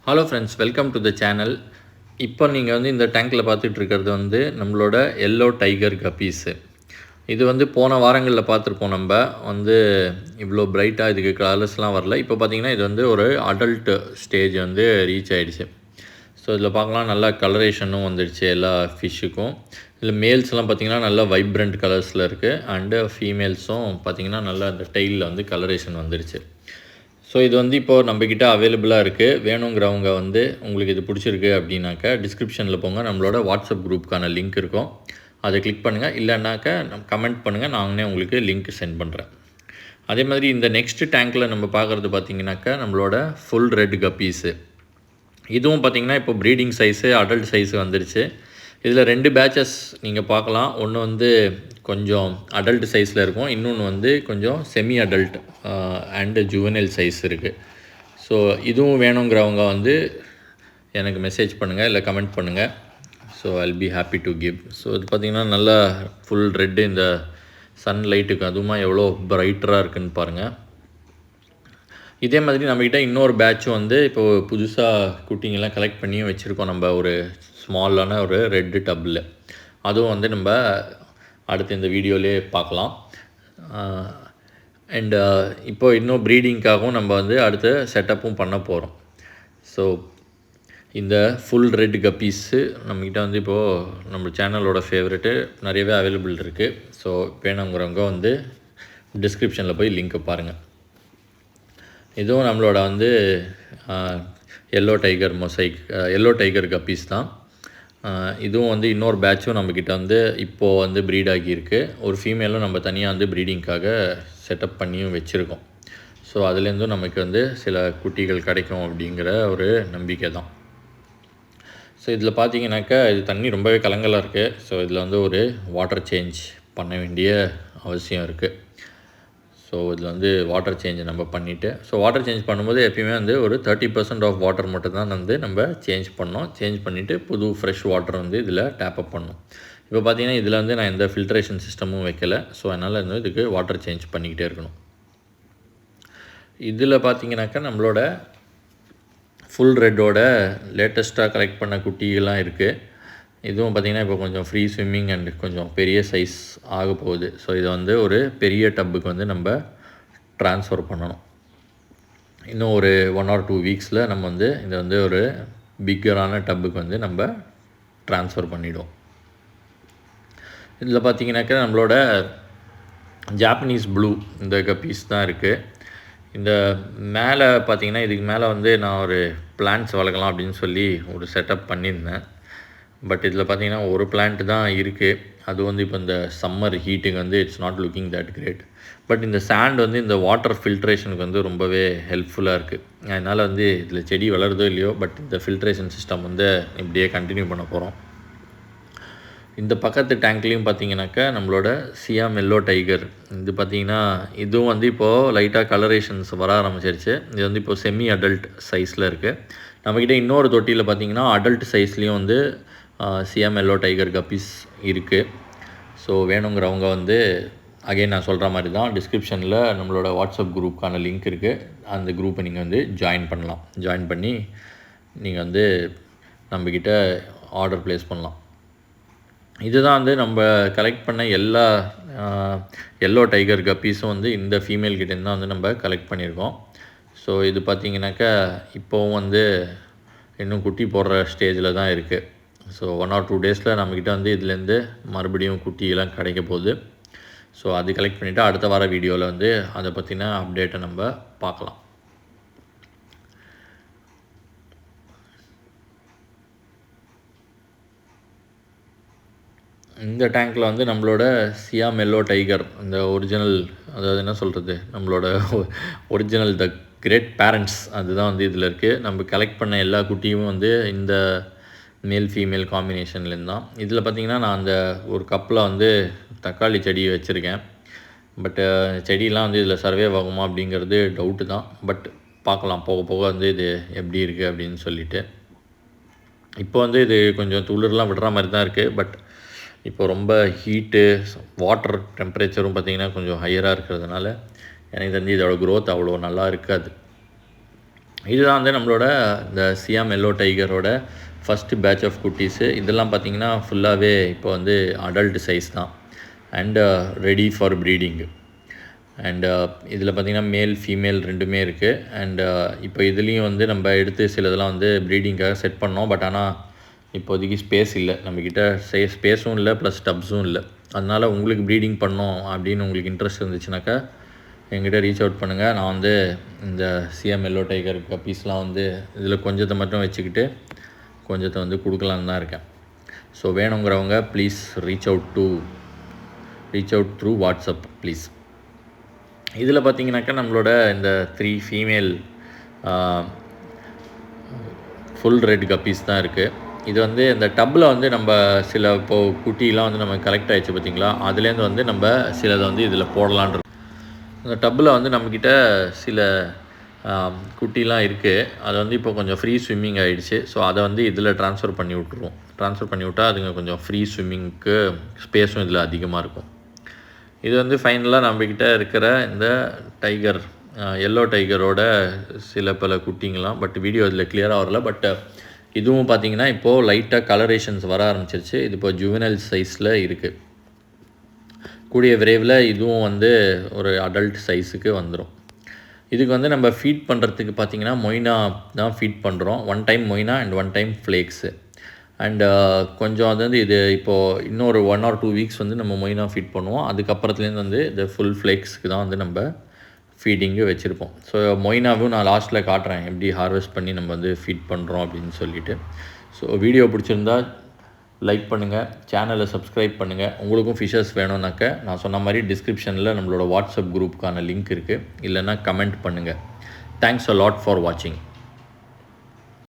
Hello friends, welcome to the channel. இப்போ நீங்கள் வந்து இந்த டேங்க்கில் பார்த்துட்டு இருக்கிறது வந்து நம்மளோட எல்லோ டைகர் கப்பீஸு. இது வந்து போன வாரங்களில் பார்த்துருப்போம். நம்ம வந்து இவ்வளோ பிரைட்டாக இதுக்கு கலர்ஸ்லாம் வரல. இப்போ பார்த்தீங்கன்னா இது வந்து ஒரு அடல்ட் ஸ்டேஜ் வந்து ரீச் ஆகிடுச்சு. ஸோ இதில் பார்க்கலாம், நல்லா கலரேஷனும் வந்துடுச்சு எல்லா ஃபிஷ்ஷுக்கும். இதில் மேல்ஸ்லாம் பார்த்திங்கன்னா நல்லா வைப்ரண்ட் கலர்ஸில் இருக்குது. அண்டு ஃபீமேல்ஸும் பார்த்திங்கன்னா நல்லா அந்த டெய்லில் வந்து கலரேஷன் வந்துடுச்சு. ஸோ இது வந்து இப்போது நம்மக்கிட்ட அவைலபிளாக இருக்குது. வேணுங்கிறவங்க வந்து உங்களுக்கு இது பிடிச்சிருக்கு அப்படின்னாக்கா டிஸ்கிரிப்ஷனில் போங்க, நம்மளோட வாட்ஸ்அப் குரூப்புக்கான லிங்க் இருக்கும், அதை கிளிக் பண்ணுங்கள். இல்லைனாக்கா கமெண்ட் பண்ணுங்கள், நாங்களே உங்களுக்கு லிங்க் சென்ட் பண்ணுறேன். அதே மாதிரி இந்த நெக்ஸ்ட் டேங்க்கில் நம்ம பார்க்குறது பார்த்திங்கனாக்கா நம்மளோட ஃபுல் ரெட் கப்பீஸு. இதுவும் பார்த்திங்கன்னா இப்போ ப்ரீடிங் சைஸு அடல்ட் சைஸு வந்துருச்சு. இதில் 2 பேட்சஸ் நீங்கள் பார்க்கலாம். ஒன்று வந்து கொஞ்சம் அடல்ட் சைஸில் இருக்கும், இன்னொன்று வந்து கொஞ்சம் semi adult and juvenile size இருக்குது. ஸோ இதுவும் வேணுங்கிறவங்க வந்து எனக்கு மெசேஜ் பண்ணுங்கள், இல்லை கமெண்ட் பண்ணுங்கள். So I'll be happy to give. So இது பார்த்திங்கன்னா நல்லா ஃபுல் ரெட்டு, இந்த சன்லைட்டுக்கு அதுவுமா எவ்வளோ ப்ரைட்டராக இருக்குதுன்னு பாருங்கள். இதே மாதிரி நம்மக்கிட்ட இன்னொரு பேட்சும் வந்து இப்போது புதுசாக குட்டிங்கெல்லாம் கலெக்ட் பண்ணியும் வச்சுருக்கோம். நம்ம ஒரு ஸ்மாலான ஒரு ரெட்டு டப்பில், அதுவும் வந்து நம்ம அடுத்து இந்த வீடியோவிலே பார்க்கலாம். அண்டு இப்போது இன்னும் ப்ரீடிங்காகவும் நம்ம வந்து அடுத்த செட்டப்பும் பண்ண போகிறோம். ஸோ இந்த ஃபுல் ரெட் கப்பீஸு நம்மக்கிட்ட வந்து இப்போது நம்ம சேனலோட ஃபேவரெட்டு நிறையவே அவைலபிள் இருக்குது. ஸோ வேணுங்கிறவங்க வந்து டிஸ்கிரிப்ஷனில் போய் லிங்க்கை பாருங்கள். இதுவும் நம்மளோட வந்து yellow tiger mosaic, yellow tiger guppies தான். இதுவும் வந்து இன்னொரு பேட்சும் நம்மக்கிட்ட வந்து இப்போது வந்து ப்ரீட் ஆகியிருக்கு. ஒரு ஃபீமேலும் நம்ம தனியாக வந்து ப்ரீடிங்க்காக செட்டப் பண்ணியும் வச்சுருக்கோம். ஸோ அதுலேருந்தும் நமக்கு வந்து சில குட்டிகள் கிடைக்கும் அப்படிங்கிற ஒரு நம்பிக்கை தான். ஸோ இதில் பார்த்தீங்கன்னாக்கா இது தண்ணி ரொம்பவே கலங்கலாக இருக்குது. ஸோ இதில் வந்து ஒரு வாட்டர் சேஞ்ச் பண்ண வேண்டிய அவசியம் இருக்குது. ஸோ இதில் வந்து வாட்டர் சேஞ்ச் நம்ம பண்ணிவிட்டு, ஸோ வாட்டர் சேஞ்ச் பண்ணும்போது எப்பயுமே வந்து ஒரு 30% ஆஃப் வாட்டர் மட்டும் தான் வந்து நம்ம சேஞ்ச் பண்ணோம். சேஞ்ச் பண்ணிவிட்டு புது ஃப்ரெஷ் வாட்டர் வந்து இதில் டேப்அப் பண்ணணும். இப்போ பார்த்தீங்கன்னா இதில் வந்து நான் எந்த ஃபில்ட்ரேஷன் சிஸ்டமும் வைக்கலை. ஸோ அதனால் வந்து இதுக்கு வாட்டர் சேஞ்ச் பண்ணிக்கிட்டே இருக்கணும். இதில் பார்த்தீங்கன்னாக்கா நம்மளோட ஃபுல் ரெட்டோட லேட்டஸ்ட்டாக கலெக்ட் பண்ண குட்டிகள்லாம் இருக்குது. இதுவும் பார்த்திங்கன்னா இப்போ கொஞ்சம் ஃப்ரீ ஸ்விம்மிங் அண்ட் கொஞ்சம் பெரிய சைஸ் ஆக போகுது. ஸோ இதை வந்து ஒரு பெரிய டப்புக்கு வந்து நம்ம ட்ரான்ஸ்ஃபர் பண்ணணும். இன்னும் ஒரு 1 or 2 வீக்ஸில் நம்ம வந்து இதை வந்து ஒரு பிக்கரான டப்புக்கு வந்து நம்ம ட்ரான்ஸ்ஃபர் பண்ணிவிடுவோம். இதில் பார்த்திங்கனாக்கா நம்மளோட ஜாப்பனீஸ் ப்ளூ இந்த கப்பீஸ் தான் இருக்குது. இந்த மேலே பார்த்திங்கன்னா இதுக்கு மேலே வந்து நான் ஒரு பிளான்ட்ஸ் வளர்க்கலாம் அப்படின்னு சொல்லி ஒரு செட்டப் பண்ணியிருந்தேன். பட் இதில் பார்த்திங்கன்னா ஒரு பிளான்ட் தான் இருக்குது. அது வந்து இப்போ இந்த சம்மர் ஹீட்டுக்கு வந்து it's not looking that great. But இந்த சாண்ட் வந்து இந்த வாட்டர் ஃபில்ட்ரேஷனுக்கு வந்து ரொம்பவே ஹெல்ப்ஃபுல்லாக இருக்குது. அதனால் வந்து இதில் செடி வளருதோ இல்லையோ, பட் இந்த ஃபில்ட்ரேஷன் சிஸ்டம் வந்து இப்படியே கண்டினியூ பண்ண போகிறோம். இந்த பக்கத்து டேங்க்லேயும் பார்த்திங்கனாக்கா நம்மளோட சியாம் எல்லோ டைகர், இது பார்த்திங்கன்னா இதுவும் வந்து இப்போது லைட்டாக கலரேஷன்ஸ் வர ஆரம்பிச்சிருச்சு. இது வந்து இப்போது செமி அடல்ட் சைஸில் இருக்குது. நம்மக்கிட்ட இன்னொரு தொட்டியில் பார்த்திங்கன்னா அடல்ட் சைஸ்லேயும் வந்து சியாம் எல்லோ டைகர் கப்பீஸ் இருக்குது. ஸோ வேணுங்கிறவங்க வந்து அகைன் நான் சொல்கிற மாதிரி தான் டிஸ்கிரிப்ஷனில் நம்மளோட வாட்ஸ்அப் குரூப்புக்கான லிங்க் இருக்குது. அந்த குரூப்பை நீங்கள் வந்து ஜாயின் பண்ணலாம். ஜாயின் பண்ணி நீங்கள் வந்து நம்மக்கிட்ட ஆர்டர் ப்ளேஸ் பண்ணலாம். இதுதான் வந்து நம்ம கலெக்ட் பண்ண எல்லா எல்லோ டைகர் கப்பீஸும் வந்து இந்த ஃபீமேல் கிட்டேருந்து தான் வந்து நம்ம கலெக்ட் பண்ணியிருக்கோம். ஸோ இது பார்த்திங்கனாக்கா இப்போவும் வந்து இன்னும் குட்டி போடுற ஸ்டேஜில் தான் இருக்குது. ஸோ 1 or 2 டேஸில் நம்மக்கிட்ட வந்து இதுலேருந்து மறுபடியும் குட்டியெல்லாம் கிடைக்க போகுது. ஸோ அது கலெக்ட் பண்ணிவிட்டு அடுத்த வார வீடியோவில் வந்து அதை பற்றின அப்டேட்டை நம்ம பார்க்கலாம். இந்த டேங்க்கில் வந்து நம்மளோட சியாம் எல்லோ டைகர் இந்த ஒரிஜினல், அதாவது என்ன சொல்கிறது, நம்மளோட ஒரிஜினல் த கிரேட் பேரண்ட்ஸ் அதுதான் வந்து இதில் இருக்குது. நம்ம கலெக்ட் பண்ண எல்லா குட்டியும் வந்து இந்த மேல் ஃபீமேல் காம்பினேஷன்லேருந்து தான். இதில் பார்த்திங்கன்னா நான் அந்த ஒரு கப்பில் வந்து தக்காளி செடி வச்சுருக்கேன். பட்டு செடியெலாம் வந்து இதில் சர்வே ஆகுமா அப்படிங்கிறது டவுட்டு தான். பட் பார்க்கலாம், போக போக வந்து இது எப்படி இருக்குது அப்படின்னு சொல்லிவிட்டு. இப்போ வந்து இது கொஞ்சம் துளிர்லாம் விடுற மாதிரி தான் இருக்குது. பட் இப்போ ரொம்ப ஹீட்டு, வாட்டர் டெம்பரேச்சரும் பார்த்திங்கன்னா கொஞ்சம் ஹையராக இருக்கிறதுனால எனக்கு தெரிஞ்சு இதோட க்ரோத் அவ்வளோ நல்லா இருக்காது. இதுதான் வந்து நம்மளோட இந்த சியாம் எல்லோ டைகரோட ஃபஸ்ட்டு பேட்ச் ஆஃப் குட்டீஸு. இதெல்லாம் பார்த்திங்கன்னா ஃபுல்லாகவே இப்போ வந்து அடல்ட் சைஸ் தான் and ready for breeding. And இதில் பார்த்திங்கன்னா மேல் ஃபீமேல் ரெண்டுமே இருக்குது. அண்ட் இப்போ இதுலேயும் வந்து நம்ம எடுத்து சிலதெல்லாம் வந்து ப்ரீடிங்காக செட் பண்ணோம். பட் ஆனால் இப்போதைக்கு ஸ்பேஸ் இல்லை நம்மக்கிட்ட, ஸ்பேஸும் இல்லை ப்ளஸ் டப்ஸும் இல்லை. அதனால் உங்களுக்கு ப்ரீடிங் பண்ணோம் அப்படின்னு உங்களுக்கு இன்ட்ரெஸ்ட் இருந்துச்சுனாக்கா என்கிட்ட ரீச் அவுட் பண்ணுங்கள். நான் வந்து இந்த சிஎம் எல்லோ டைகர் கப்பீஸ்லாம் வந்து இதில் கொஞ்சத்தை மட்டும் வச்சுக்கிட்டு கொஞ்சத்தை வந்து கொடுக்கலான்னு தான் இருக்கேன். ஸோ வேணுங்கிறவங்க please reach out through WhatsApp please. இதில் பார்த்தீங்கன்னாக்கா நம்மளோட இந்த 3 ஃபீமேல் ஃபுல் ரெட் கப்பீஸ் தான் இருக்குது. இது வந்து இந்த டப்பில் வந்து நம்ம சில இப்போது குட்டிலாம் வந்து நம்ம கலெக்ட் ஆகிடுச்சு பார்த்திங்களா, அதுலேருந்து வந்து நம்ம சிலதை வந்து இதில் போடலான் இருக்கோம். அந்த டப்பில் வந்து நம்மக்கிட்ட சில குட்டிலாம் இருக்குது. அது வந்து இப்போ கொஞ்சம் ஃப்ரீ ஸ்விம்மிங் ஆகிடுச்சு. ஸோ அதை வந்து இதில் ட்ரான்ஸ்ஃபர் பண்ணி விட்ருவோம். ட்ரான்ஸ்ஃபர் பண்ணி விட்டால் அதுங்க கொஞ்சம் ஃப்ரீ ஸ்விம்மிங்க்கு ஸ்பேஸும் இதில் அதிகமாக இருக்கும். இது வந்து ஃபைனலாக நம்மக்கிட்ட இருக்கிற இந்த டைகர் எல்லோ டைகரோட சில பல குட்டிங்களாம். பட் வீடியோ இதில் கிளியராக வரல. பட் இதுவும் பார்த்திங்கன்னா இப்போது லைட்டாக கலரேஷன்ஸ் வர ஆரம்பிச்சிருச்சு. இது இப்போ ஜுவனல் சைஸில் இருக்குது. கூடிய விரைவில் இதுவும் வந்து ஒரு அடல்ட் சைஸுக்கு வந்துடும். இதுக்கு வந்து நம்ம ஃபீட் பண்ணுறதுக்கு பார்த்திங்கன்னா மொய்னா தான் ஃபீட் பண்ணுறோம். 1 time moina and 1 time flakes. And கொஞ்சம் அது வந்து இது இப்போது இன்னொரு 1 or 2 வீக்ஸ் வந்து நம்ம மொய்னா ஃபீட் பண்ணுவோம். அதுக்கப்புறத்துலேருந்து வந்து இந்த ஃபுல் ஃப்ளேக்ஸுக்கு தான் வந்து நம்ம ஃபீடிங்கு வச்சுருப்போம். ஸோ மொய்னாவும் நான் லாஸ்ட்டில் காட்டுறேன் எப்படி ஹார்வெஸ்ட் பண்ணி நம்ம வந்து ஃபீட் பண்ணுறோம் அப்படின்னு சொல்லிவிட்டு. ஸோ வீடியோ பிடிச்சிருந்தா லைக் பண்ணுங்கள், சேனலை சப்ஸ்கிரைப் பண்ணுங்கள். உங்களுக்கும் ஃபிஷஸ் வேணும்னாக்க நான் சொன்ன மாதிரி டிஸ்கிரிப்ஷனில் நம்மளோட வாட்ஸ்அப் குரூப்புக்கான லிங்க் இருக்குது. இல்லைன்னா கமெண்ட் பண்ணுங்கள். தேங்க்ஸ் அ லாட் ஃபார் வாட்சிங்.